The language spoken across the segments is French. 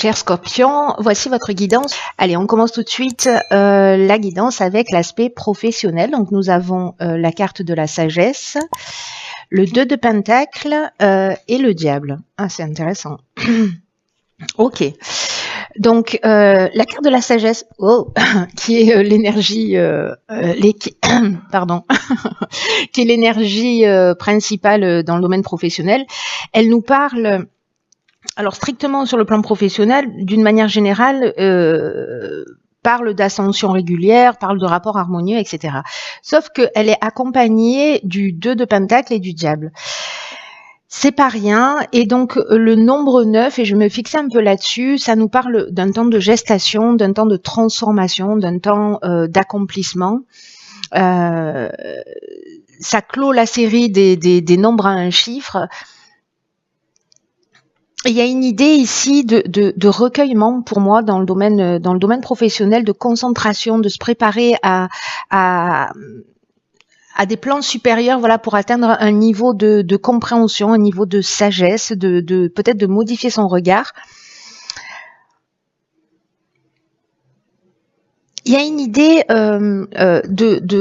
Cher Scorpion, voici votre guidance. Allez, on commence tout de suite la guidance avec l'aspect professionnel. Donc nous avons la carte de la sagesse, le 2 de Pentacle et le diable. Ah, c'est intéressant. Ok. Donc la carte de la sagesse, qui est l'énergie, pardon, qui est l'énergie principale dans le domaine professionnel. Elle nous parle. Alors strictement sur le plan professionnel, d'une manière générale, parle d'ascension régulière, parle de rapports harmonieux, etc. Sauf qu'elle est accompagnée du 2 de Pentacle et du diable. C'est pas rien, et donc le nombre 9, et je me fixais un peu là-dessus, ça nous parle d'un temps de gestation, d'un temps de transformation, d'un temps d'accomplissement. Ça clôt la série des nombres à un chiffre. Il y a une idée ici de recueillement pour moi dans le domaine professionnel, de concentration, de se préparer à des plans supérieurs, voilà, pour atteindre un niveau de compréhension, un niveau de sagesse, de peut-être de modifier son regard. Il y a une idée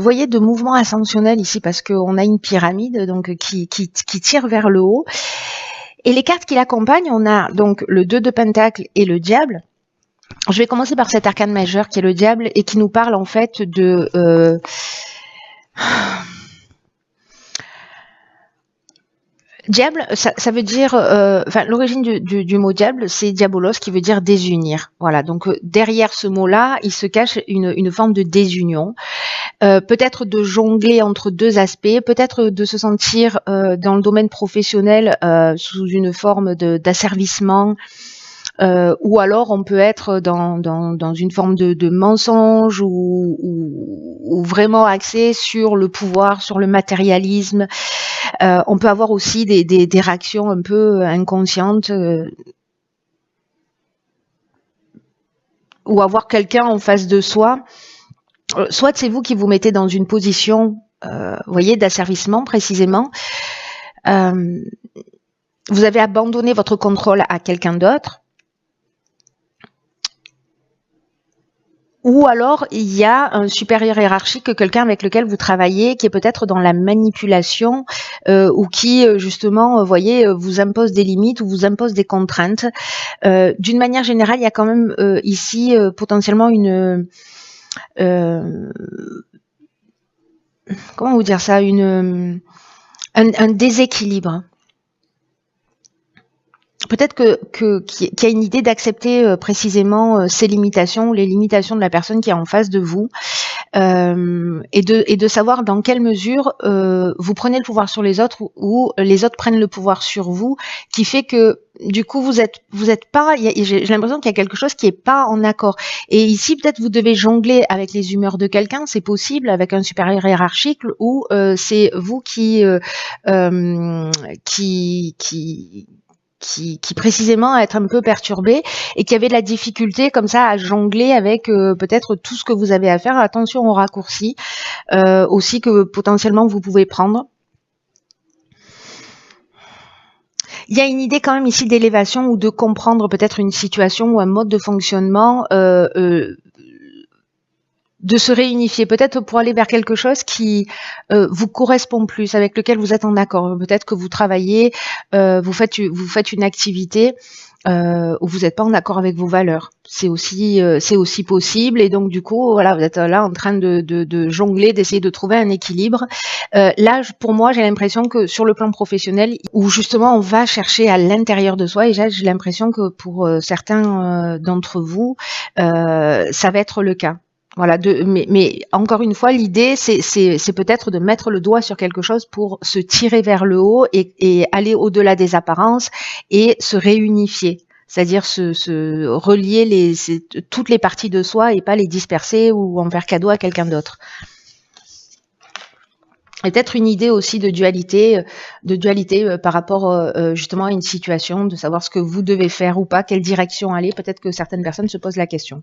voyez, de mouvement ascensionnel ici, parce qu'on a une pyramide donc qui tire vers le haut. Et les cartes qui l'accompagnent, on a donc le 2 de Pentacle et le diable. Je vais commencer par cet arcane majeur qui est le diable et qui nous parle en fait de... Diable, ça veut dire... l'origine du mot diable, c'est diabolos, qui veut dire désunir. Voilà, donc derrière ce mot-là, il se cache une forme de désunion. Peut-être de jongler entre deux aspects, peut-être de se sentir dans le domaine professionnel sous une forme d'asservissement, ou alors on peut être dans une forme de mensonge ou vraiment axé sur le pouvoir, sur le matérialisme. On peut avoir aussi des réactions un peu inconscientes, ou avoir quelqu'un en face de soi. Soit c'est vous qui vous mettez dans une position, voyez, d'asservissement précisément. Vous avez abandonné votre contrôle à quelqu'un d'autre. Ou alors, il y a un supérieur hiérarchique, quelqu'un avec lequel vous travaillez, qui est peut-être dans la manipulation, ou qui, justement, voyez, vous impose des limites ou vous impose des contraintes. D'une manière générale, il y a quand même ici potentiellement une... comment vous dire ça, un déséquilibre. Peut-être qu'il y a une idée d'accepter précisément ces limitations, les limitations de la personne qui est en face de vous, et de savoir dans quelle mesure vous prenez le pouvoir sur les autres ou les autres prennent le pouvoir sur vous, qui fait que du coup vous êtes pas, j'ai l'impression qu'il y a quelque chose qui est pas en accord. Et ici peut-être vous devez jongler avec les humeurs de quelqu'un, c'est possible, avec un supérieur hiérarchique, ou c'est vous qui précisément être un peu perturbé et qui avait de la difficulté comme ça à jongler avec peut-être tout ce que vous avez à faire. Attention aux raccourcis aussi que potentiellement vous pouvez prendre. Il y a une idée quand même ici d'élévation ou de comprendre peut-être une situation ou un mode de fonctionnement, de se réunifier, peut-être pour aller vers quelque chose qui vous correspond plus, avec lequel vous êtes en accord. Peut-être que vous travaillez, vous faites une activité où vous n'êtes pas en accord avec vos valeurs. C'est aussi possible, et donc du coup, voilà, vous êtes là en train de jongler, d'essayer de trouver un équilibre. Là, pour moi, j'ai l'impression que sur le plan professionnel, où justement on va chercher à l'intérieur de soi, et j'ai l'impression que pour certains d'entre vous, ça va être le cas. Voilà, mais encore une fois, l'idée, c'est peut-être de mettre le doigt sur quelque chose pour se tirer vers le haut et aller au-delà des apparences et se réunifier. C'est-à-dire se relier toutes les parties de soi et pas les disperser ou en faire cadeau à quelqu'un d'autre. Et peut-être une idée aussi de dualité par rapport justement à une situation, de savoir ce que vous devez faire ou pas, quelle direction aller. Peut-être que certaines personnes se posent la question.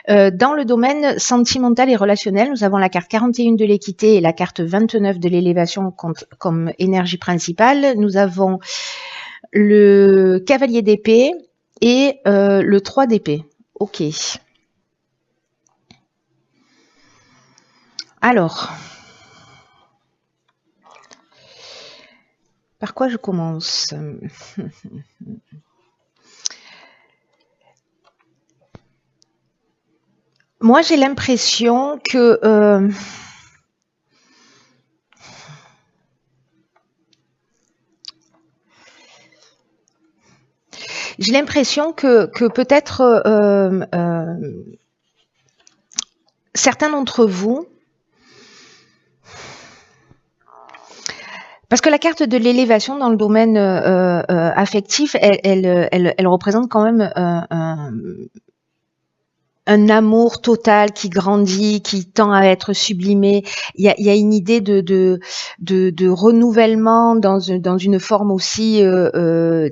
Dans le domaine sentimental et relationnel, nous avons la carte 41 de l'équité et la carte 29 de l'élévation comme énergie principale. Nous avons le cavalier d'épée et le 3 d'épée. Ok. Alors, par quoi je commence? Moi, j'ai l'impression que peut-être certains d'entre vous, parce que la carte de l'élévation dans le domaine affectif, elle représente quand même un amour total qui grandit, qui tend à être sublimé. Il y a une idée de renouvellement dans une forme aussi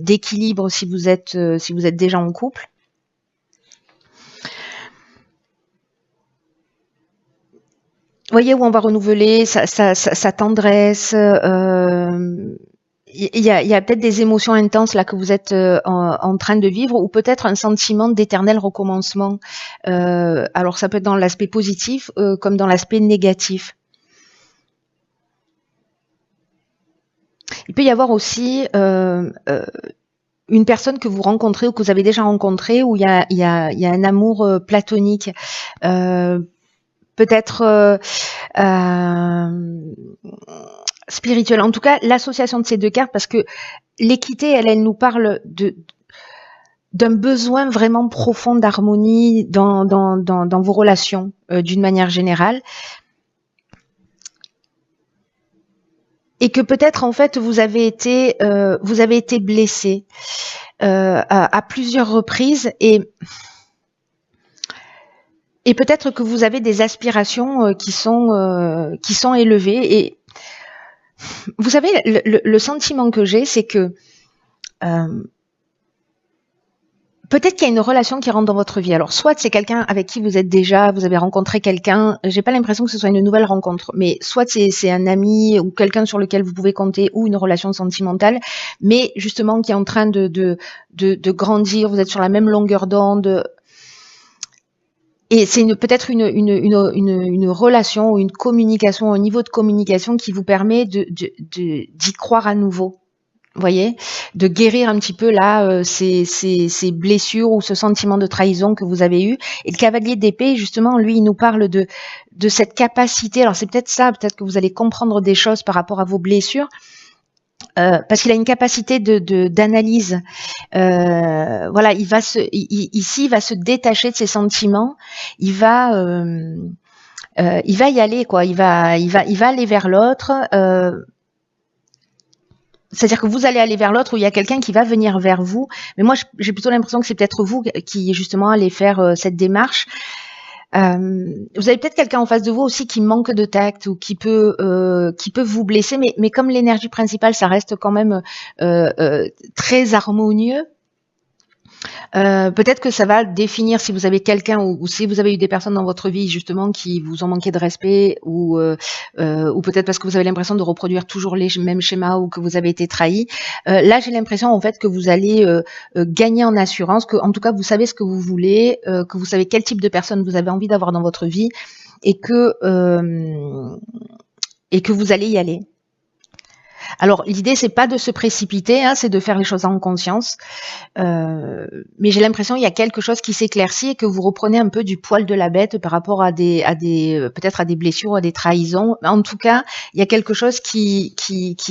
d'équilibre si vous êtes déjà en couple. Vous voyez, où on va renouveler sa tendresse. Il y a peut-être des émotions intenses là que vous êtes en train de vivre, ou peut-être un sentiment d'éternel recommencement. Alors ça peut être dans l'aspect positif comme dans l'aspect négatif. Il peut y avoir aussi une personne que vous rencontrez ou que vous avez déjà rencontrée où il y a un amour platonique. Peut-être spirituel. En tout cas, l'association de ces deux cartes, parce que l'équité, elle nous parle d'un besoin vraiment profond d'harmonie dans vos relations d'une manière générale. Et que peut-être en fait vous avez été blessé à plusieurs reprises, et peut-être que vous avez des aspirations qui sont élevées. Et vous savez, le sentiment que j'ai, c'est que peut-être qu'il y a une relation qui rentre dans votre vie. Alors, soit c'est quelqu'un avec qui vous avez rencontré quelqu'un. J'ai pas l'impression que ce soit une nouvelle rencontre, mais soit c'est un ami ou quelqu'un sur lequel vous pouvez compter, ou une relation sentimentale, mais justement qui est en train de grandir. Vous êtes sur la même longueur d'onde. Et c'est peut-être une relation ou une communication, un niveau de communication qui vous permet d'y croire à nouveau. Vous voyez, de guérir un petit peu là ces blessures ou ce sentiment de trahison que vous avez eu. Et le cavalier d'épée, justement, lui, il nous parle de cette capacité. Alors c'est peut-être ça, peut-être que vous allez comprendre des choses par rapport à vos blessures. Parce qu'il a une capacité d'analyse. Voilà, il va se détacher de ses sentiments. Il va y aller, quoi. Il va aller vers l'autre. C'est-à-dire que vous allez aller vers l'autre, ou il y a quelqu'un qui va venir vers vous. Mais moi, j'ai plutôt l'impression que c'est peut-être vous qui justement allez faire cette démarche. Vous avez peut-être quelqu'un en face de vous aussi qui manque de tact ou qui peut vous blesser, mais comme l'énergie principale, ça reste quand même très harmonieux. Peut-être que ça va définir si vous avez quelqu'un ou si vous avez eu des personnes dans votre vie justement qui vous ont manqué de respect, ou peut-être parce que vous avez l'impression de reproduire toujours les mêmes schémas, ou que vous avez été trahi. Là, j'ai l'impression en fait que vous allez gagner en assurance, que en tout cas vous savez ce que vous voulez, que vous savez quel type de personne vous avez envie d'avoir dans votre vie, et que vous allez y aller. Alors, l'idée, c'est pas de se précipiter, hein, c'est de faire les choses en conscience. Mais j'ai l'impression qu'il y a quelque chose qui s'éclaircit et que vous reprenez un peu du poil de la bête par rapport à peut-être à des blessures, à des trahisons. En tout cas, il y a quelque chose qui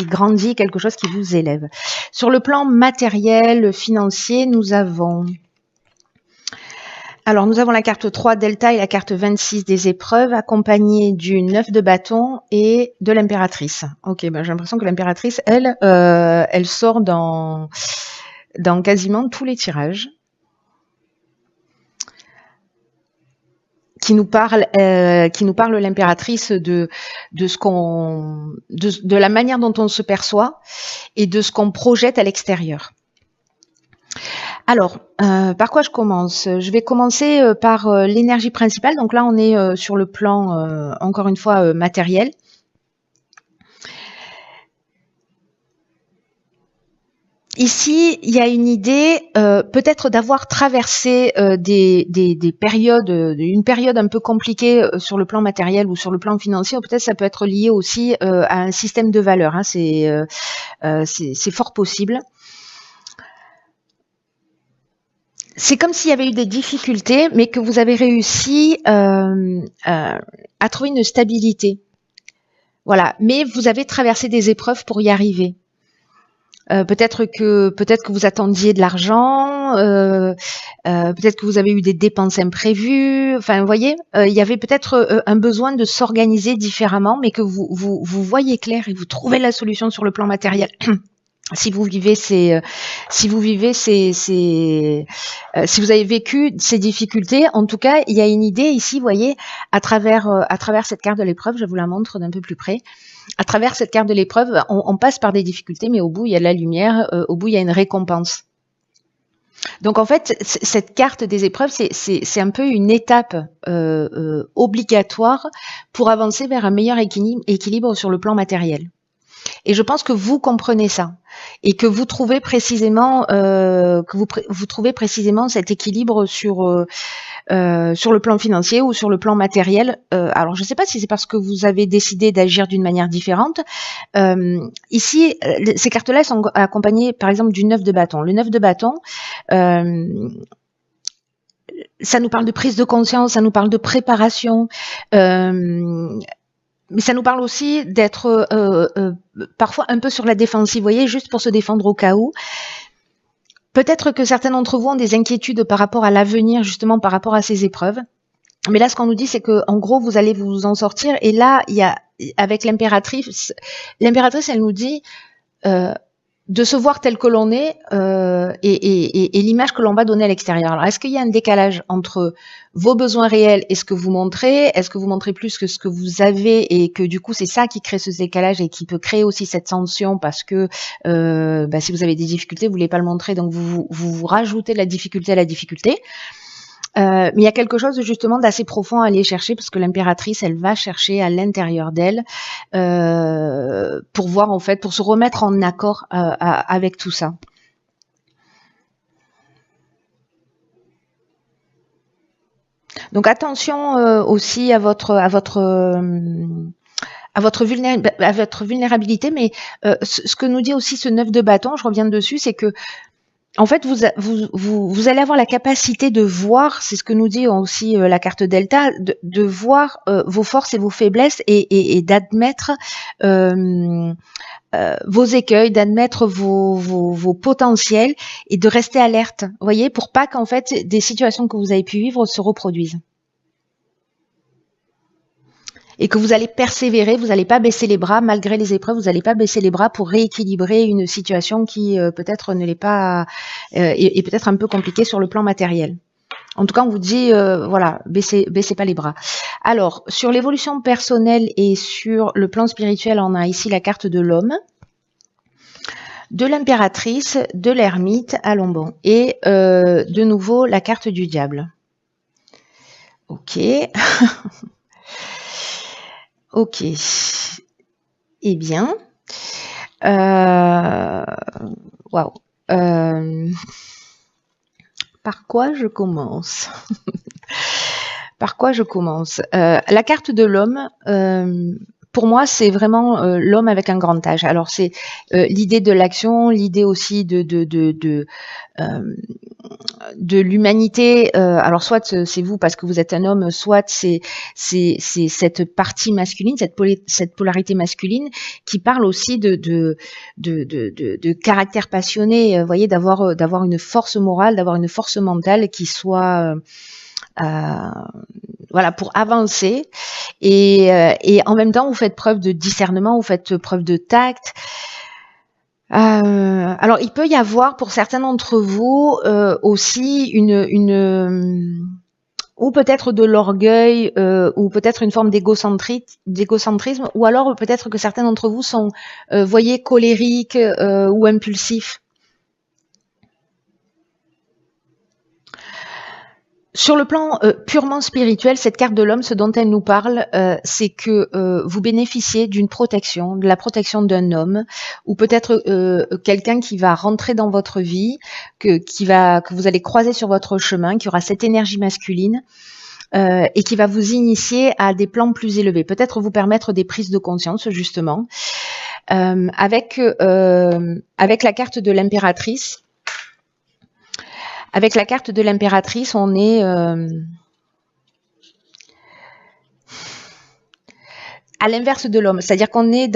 grandit, quelque chose qui vous élève. Sur le plan matériel, financier, nous avons la carte 3 Delta et la carte 26 des épreuves, accompagnée du 9 de bâton et de l'impératrice. Ok, ben j'ai l'impression que l'impératrice, elle sort dans quasiment tous les tirages. Qui nous parle l'impératrice de la manière dont on se perçoit et de ce qu'on projette à l'extérieur. Alors, par quoi je commence? Je vais commencer par l'énergie principale. Donc là, on est sur le plan, encore une fois, matériel. Ici, il y a une idée peut-être d'avoir traversé des périodes, une période un peu compliquée sur le plan matériel ou sur le plan financier. Peut-être ça peut être lié aussi à un système de valeurs. Hein. C'est fort possible. C'est comme s'il y avait eu des difficultés, mais que vous avez réussi à trouver une stabilité. Voilà. Mais vous avez traversé des épreuves pour y arriver. Peut-être que vous attendiez de l'argent, peut-être que vous avez eu des dépenses imprévues. Enfin, vous voyez, il y avait peut-être un besoin de s'organiser différemment, mais que vous voyez clair et vous trouvez la solution sur le plan matériel. Si vous vivez si vous avez vécu ces difficultés, en tout cas, il y a une idée ici, vous voyez, à travers cette carte de l'épreuve, je vous la montre d'un peu plus près. À travers cette carte de l'épreuve, on passe par des difficultés, mais au bout, il y a de la lumière, au bout, il y a une récompense. Donc, en fait, cette carte des épreuves, c'est un peu une étape obligatoire pour avancer vers un meilleur équilibre sur le plan matériel. Et je pense que vous comprenez ça et que vous trouvez précisément vous trouvez précisément cet équilibre sur le plan financier ou sur le plan matériel. Alors je ne sais pas si c'est parce que vous avez décidé d'agir d'une manière différente. Ici, ces cartes-là sont accompagnées par exemple du 9 de bâton. Le 9 de bâton, ça nous parle de prise de conscience, ça nous parle de préparation. Mais ça nous parle aussi d'être parfois un peu sur la défensive, vous voyez, juste pour se défendre au cas où. Peut-être que certains d'entre vous ont des inquiétudes par rapport à l'avenir, justement par rapport à ces épreuves. Mais là, ce qu'on nous dit, c'est que en gros, vous allez vous en sortir. Et là, il y a, avec l'impératrice, elle nous dit de se voir tel que l'on est et l'image que l'on va donner à l'extérieur. Alors, est-ce qu'il y a un décalage entre vos besoins réels et ce que vous montrez? Est-ce que vous montrez plus que ce que vous avez et que du coup, c'est ça qui crée ce décalage et qui peut créer aussi cette tension parce que si vous avez des difficultés, vous voulez pas le montrer, donc vous rajoutez de la difficulté à la difficulté. Mais il y a quelque chose justement d'assez profond à aller chercher parce que l'impératrice, elle va chercher à l'intérieur d'elle pour voir en fait, pour se remettre en accord avec tout ça. Donc attention aussi à votre vulnérabilité, mais ce que nous dit aussi ce 9 de bâton, je reviens dessus, c'est que en fait, vous allez avoir la capacité de voir, c'est ce que nous dit aussi la carte Delta, de voir vos forces et vos faiblesses et d'admettre vos écueils, d'admettre vos potentiels et de rester alerte, vous voyez, pour pas qu'en fait des situations que vous avez pu vivre se reproduisent. Et que vous allez persévérer, vous n'allez pas baisser les bras malgré les épreuves, vous n'allez pas baisser les bras pour rééquilibrer une situation qui peut-être ne l'est pas, est peut-être un peu compliquée sur le plan matériel. En tout cas, on vous dit, voilà, baissez pas les bras. Alors, sur l'évolution personnelle et sur le plan spirituel, on a ici la carte de l'homme, de l'impératrice, de l'ermite à Lombon et de nouveau la carte du diable. Ok. Ok. Eh bien, waouh. Par quoi je commence? Par quoi je commence? La carte de l'homme, pour moi, c'est vraiment l'homme avec un grand H. Alors, c'est l'idée de l'action, l'idée aussi de l'humanité. Alors, soit c'est vous parce que vous êtes un homme, soit c'est cette partie masculine, cette polarité masculine qui parle aussi de caractère passionné. Vous voyez, d'avoir une force morale, d'avoir une force mentale qui soit voilà, pour avancer et en même temps vous faites preuve de discernement, vous faites preuve de tact. Alors il peut y avoir pour certains d'entre vous aussi une ou peut-être de l'orgueil ou peut-être une forme d'égocentrisme ou alors peut-être que certains d'entre vous sont voyez colériques ou impulsifs. Sur le plan purement spirituel, cette carte de l'homme, ce dont elle nous parle, c'est que vous bénéficiez d'une protection, de la protection d'un homme, ou peut-être quelqu'un qui va rentrer dans votre vie, que vous allez croiser sur votre chemin, qui aura cette énergie masculine. Et qui va vous initier à des plans plus élevés, peut-être vous permettre des prises de conscience justement. Avec la carte de l'impératrice. Avec la carte de l'impératrice, on est à l'inverse de l'homme, c'est-à-dire qu'on est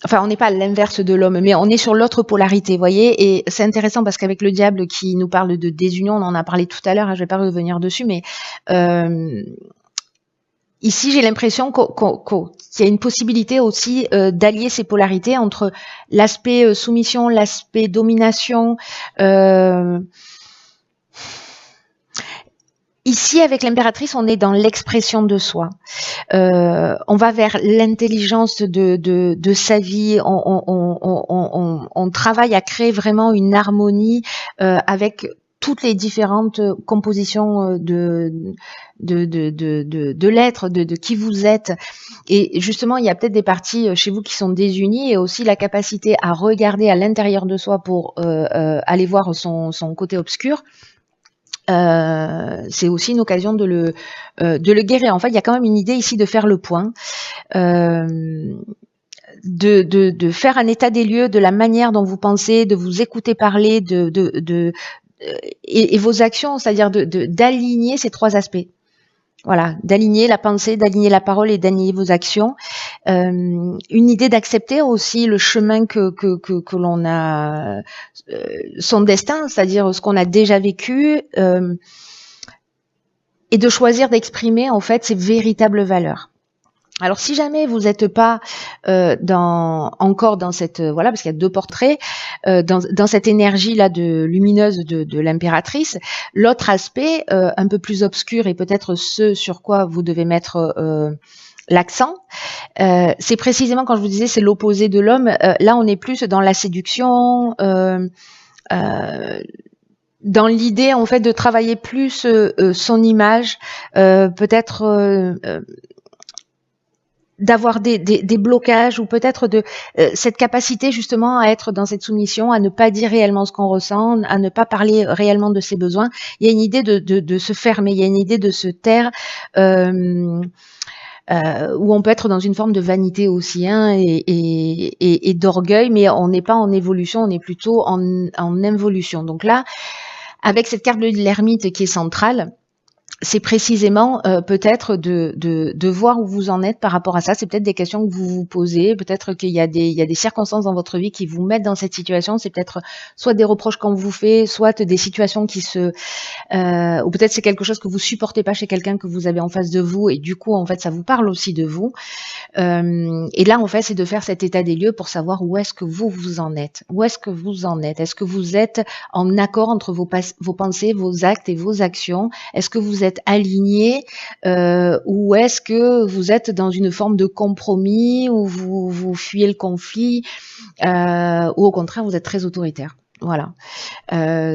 enfin, on n'est pas à l'inverse de l'homme, mais on est sur l'autre polarité, vous voyez. Et c'est intéressant parce qu'avec le diable qui nous parle de désunion, on en a parlé tout à l'heure, hein, je vais pas revenir dessus, mais ici, j'ai l'impression qu'il y a une possibilité aussi d'allier ces polarités entre l'aspect soumission, l'aspect domination. Ici, avec l'impératrice, on est dans l'expression de soi. On va vers l'intelligence de sa vie. On travaille à créer vraiment une harmonie avec toutes les différentes compositions de l'être, de qui vous êtes. Et justement, il y a peut-être des parties chez vous qui sont désunies et aussi la capacité à regarder à l'intérieur de soi pour aller voir son côté obscur. C'est aussi une occasion de le guérir. En fait, il y a quand même une idée ici de faire le point. De faire un état des lieux de la manière dont vous pensez, de vous écouter parler, et vos actions, c'est-à-dire d'aligner ces trois aspects. Voilà, d'aligner la pensée, d'aligner la parole et d'aligner vos actions. Une idée d'accepter aussi le chemin que l'on a, son destin, c'est-à-dire ce qu'on a déjà vécu, et de choisir d'exprimer en fait ses véritables valeurs. Alors si jamais vous n'êtes pas encore dans cette voilà, parce qu'il y a deux portraits dans cette énergie là de lumineuse de l'impératrice, l'autre aspect un peu plus obscur et peut-être ce sur quoi vous devez mettre l'accent, c'est précisément quand je vous disais c'est l'opposé de l'homme. Là on est plus dans la séduction. Dans l'idée en fait de travailler plus son image, peut-être d'avoir des blocages ou peut-être de cette capacité justement à être dans cette soumission, à ne pas dire réellement ce qu'on ressent, à ne pas parler réellement de ses besoins. Il y a une idée de se fermer, il y a une idée de se taire, où on peut être dans une forme de vanité aussi, hein, et d'orgueil, mais on n'est pas en évolution, on est plutôt en involution. Donc là, avec cette carte de l'ermite qui est centrale, c'est précisément peut-être de voir où vous en êtes par rapport à ça. C'est peut-être des questions que vous vous posez. Peut-être qu'il y a des circonstances dans votre vie qui vous mettent dans cette situation. C'est peut-être soit des reproches qu'on vous fait, soit des situations qui ou peut-être c'est quelque chose que vous supportez pas chez quelqu'un que vous avez en face de vous et du coup en fait ça vous parle aussi de vous. Et là en fait c'est de faire cet état des lieux pour savoir où est-ce que vous en êtes. Où est-ce que vous en êtes? Est-ce que vous êtes en accord entre vos pensées, vos actes et vos actions? Est-ce que vous êtes aligné ou est-ce que vous êtes dans une forme de compromis où vous fuyez le conflit ou au contraire vous êtes très autoritaire? Voilà.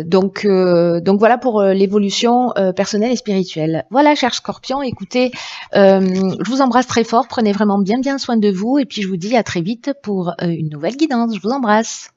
Donc voilà pour l'évolution personnelle et spirituelle. Voilà, chers scorpions, écoutez, je vous embrasse très fort. Prenez vraiment bien soin de vous et puis je vous dis à très vite pour une nouvelle guidance. Je vous embrasse.